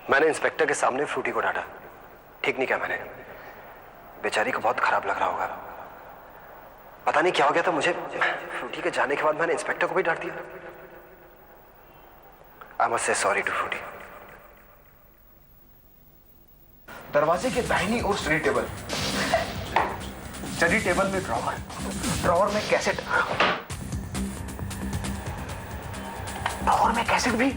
मैंने इंस्पेक्टर के सामने फ्रूटी को डांटा। ठीक नहीं किया मैंने। बेचारी को बहुत खराब लग रहा होगा। पता नहीं क्या हो गया था मुझे। फ्रूटी के जाने के बाद मैंने इंस्पेक्टर को भी डांट दिया। I must say sorry to Frooti. दरवाजे के दाहिनी ओर स्टडी टेबल, स्टडी टेबल में ड्रॉवर, ड्रॉवर में कैसेट, ड्रॉवर में कैसेट भी।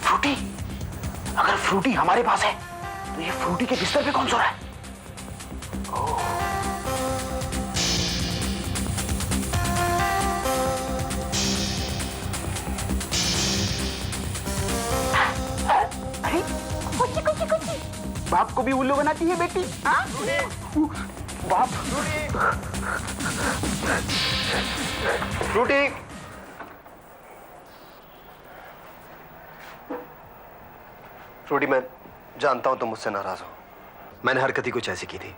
फ्रूटी, अगर फ्रूटी हमारे पास है तो ये फ्रूटी के बिस्तर पे कौन सो रहा है? बाप को भी उल्लू बनाती है बेटी। हाँ? बाप फ्रूटी, फ्रूटी, मैं जानता हूं तुम मुझसे नाराज हो। मैंने हरकत ही कुछ ऐसी की थी।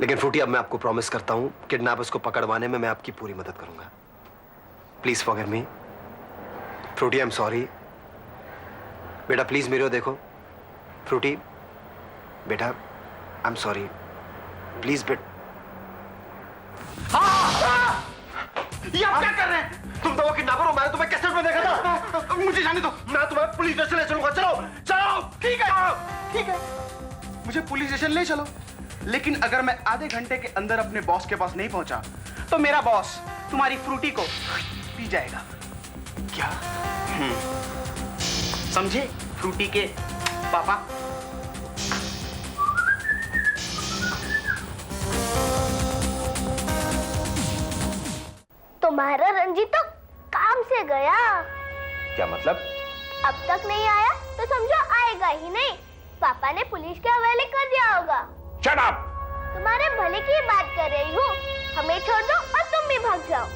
लेकिन फ्रूटी, अब मैं आपको प्रॉमिस करता हूं, किडनैपर्स को पकड़वाने में मैं आपकी पूरी मदद करूंगा। Please forgive me. Frooti, I am sorry. बेटा प्लीज मेरे को देखो। फ्रूटी बेटा, आई एम सॉरी। प्लीज बेटा। ये आप क्या कर रहे हैं? तुम तो वो किडनैपर हो। मैंने तुम्हें कैसेट में देखा था। मुझे जाने दो। मैं तुम्हें पुलिस स्टेशन ले चलूंगा। चलो चलो। ठीक है, ठीक है, मुझे पुलिस स्टेशन ले चलो, लेकिन अगर मैं आधे घंटे के अंदर अपने बॉस के पास नहीं पहुंचा तो मेरा बॉस तुम्हारी फ्रूटी को पी जाएगा। क्या? समझे फ्रूटी के पापा? तुम्हारा रंजीत तो काम से गया। क्या मतलब? अब तक नहीं आया तो समझो आएगा ही नहीं। पापा ने पुलिस के हवाले कर दिया होगा। Shut up! तुम्हारे भले की बात कर रही हूँ। हमें छोड़ दो और तुम भी भाग जाओ।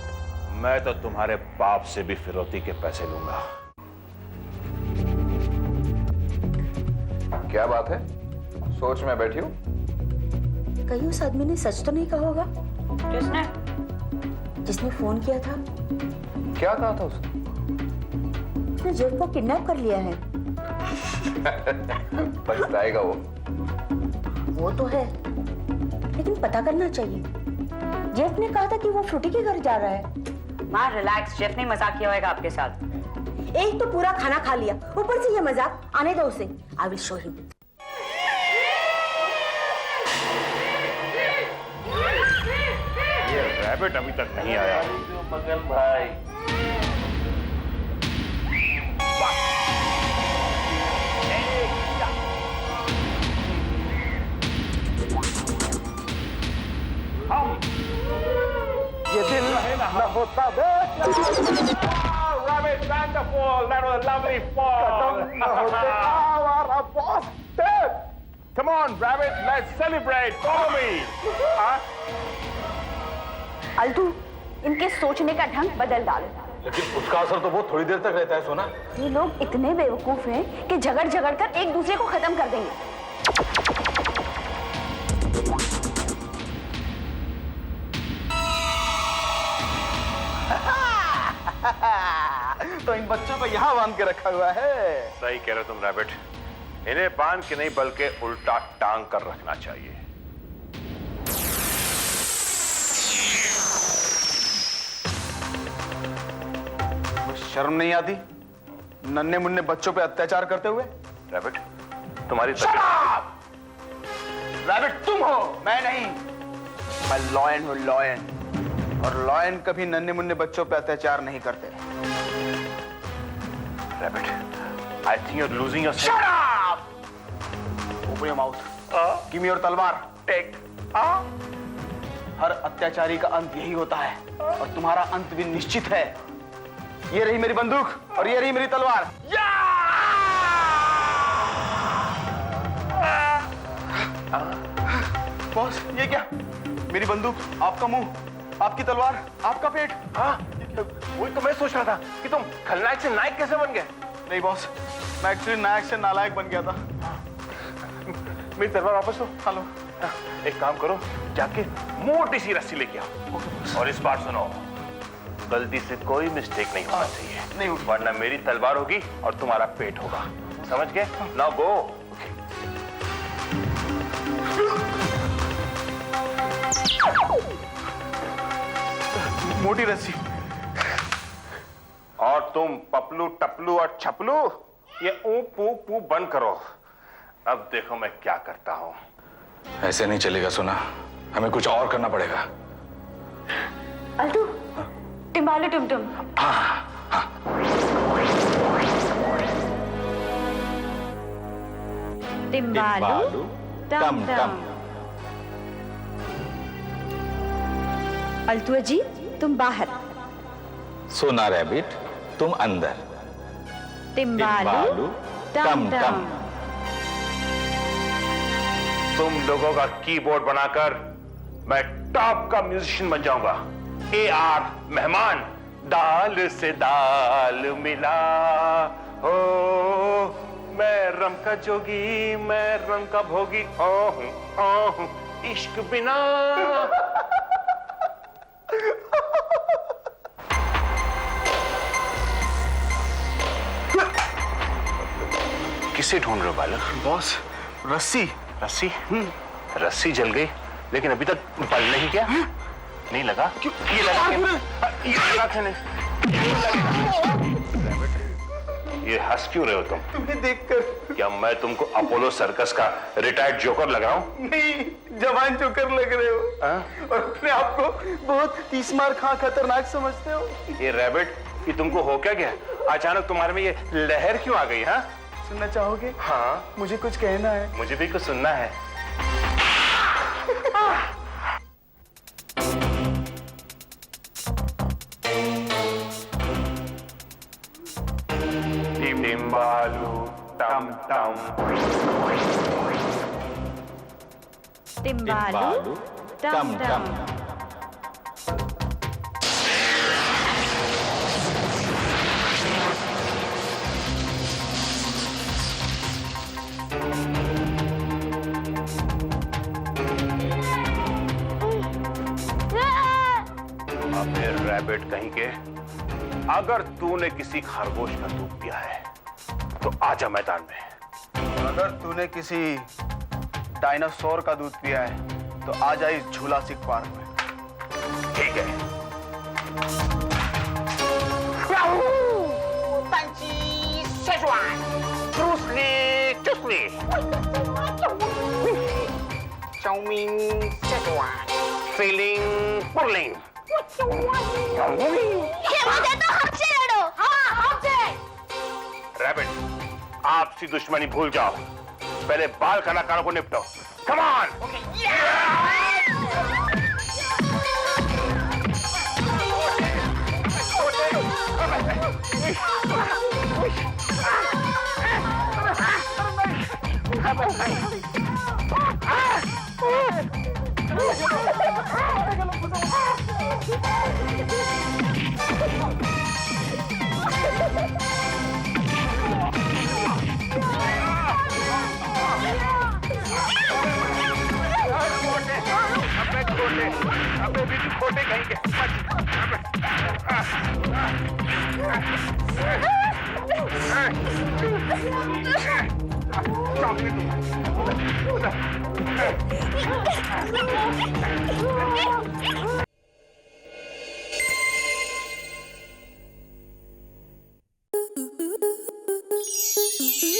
मैं तो तुम्हारे बाप से भी फिरौती के पैसे लूंगा। क्या बात है? सोच में बैठी हूँ। कहीं उस आदमी ने सच तो नहीं कहा होगा? किसने? जिसने फोन किया था। क्या कहा था उसने? उसने जेफ को किडनैप कर लिया है। पछताएगा वो तो है, लेकिन पता करना चाहिए। जेफ ने कहा था कि वो फ्रूटी के घर जा रहा है। माँ रिलैक्स, जेफ ने मजाक किया होगा आपके साथ। एक तो पूरा खाना खा लिया, ऊपर से ये मजाक। आने दो उसे, आई विल शो हिम। ये रैबिट अभी तक नहीं आया। मगन भाई, ये दिल न होता बे। Rabbit, wonderful. That was a lovely fall. Our boss dead. Come on, Rabbit, let's celebrate. Follow me. अल्टू, इनके सोचने का ढंग बदल डालो। लेकिन उसका असर तो बहुत थोड़ी देर तक रहता है सोना। ये लोग इतने बेवकूफ हैं कि झगड़ झगड़ कर एक दूसरे को खत्म कर देंगे। तो इन बच्चों को यहाँ बांध के रखा हुआ है। सही कह रहे हो तुम रैबिट। इन्हें बांध के नहीं बल्कि उल्टा टांग कर रखना चाहिए। शर्म नहीं आती नन्हे मुन्ने बच्चों पे अत्याचार करते हुए? रैबिट, तुम्हारी तबीयत। रैबिट तुम हो, मैं नहीं। मैं लॉयन हूँ, लॉयन। और लॉयन कभी नन्हे मुन्ने बच्चों पे अत्याचार नहीं करते। Rabbit, I think you're losing your sense. Shut up! Open your mouth. Give me your तलवार. Take. हर अत्याचारी का अंत यही होता है और तुम्हारा अंत भी निश्चित है। ये रही मेरी बंदूक और ये रही मेरी तलवार। बॉस, ये क्या? मेरी बंदूक, आपका मुंह, आपकी तलवार, आपका पेट। वही तो मैं सोच रहा था कि तुम खलनायक से नायक कैसे बन गए। नहीं बॉस, मैं एक्चुअली नायक से नालायक बन गया था। मेरी तलवार वापस दो। हेलो। एक काम करो, जाके मोटी सी रस्सी लेके आओ। और इस बार सुनो, गलती से कोई मिस्टेक नहीं होना चाहिए, नहीं वरना मेरी तलवार होगी और तुम्हारा पेट होगा। समझ गए? Now go. मोटी रस्सी। और तुम पपलू टपलू और छपलू ये ऊ पू पू बंद करो। अब देखो मैं क्या करता हूं। ऐसे नहीं चलेगा सोना, हमें कुछ और करना पड़ेगा। अल्टू, टिम्बालू टुम टुम। टिम्बालू टम टम। अल्टू जी, तुम बाहर। सोना रैबिट, तुम अंदर। टिम्बालू टम टम। तुम लोगों का कीबोर्ड बनाकर मैं टॉप का म्यूजिशियन बन जाऊंगा। AR मेहमान, दाल से दाल मिला हो, मैं रम का जोगी, मैं रम का भोगी, ओह इश्क बिना। किसे ढूंढ रहे हो बालक? बॉस, रस्सी। रस्सी? रस्सी जल गई, लेकिन अभी तक बल नहीं क्या? नहीं लगा? क्यों? ये लगा क्या? ये लगा क्या नहीं? ये हंस क्यों रहे हो तुम? तुम्हें देखकर। क्या मैं तुमको अपोलो सर्कस का रिटायर्ड जोकर लग रहा हूँ? नहीं, जवान जोकर लग रहे हो। और अपने आप को बहुत तीसमार खां खतरनाक समझते हो। ये रैबिट, ये तुमको हो क्या गया? अचानक तुम्हारे में ये लहर क्यों आ गई? हाँ, सुनना चाहोगे? हाँ, मुझे कुछ कहना है। मुझे भी कुछ सुनना है। टिम्बालू टम टम। टिम्बालू टम टम। अबे रैबिट कहीं के, अगर तूने किसी खरगोश का दूध पिया है तो आजा मैदान में। अगर तूने किसी डायनासोर का दूध पिया है तो आ जा इस झूलासिक पार्क में। ठीक है। चाउमीन फीलिंग पुरलिंग। ये मुझे तो हमसे लड़ो। हाँ, हमसे। रैबिट, आपसी दुश्मनी भूल जाओ, पहले बाल कलाकारों को निपटो। Come on. अबे भी छोटे कहीं के।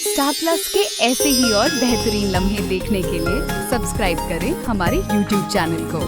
स्टार प्लस के ऐसे ही और बेहतरीन लम्हे देखने के लिए सब्सक्राइब करें हमारे YouTube चैनल को।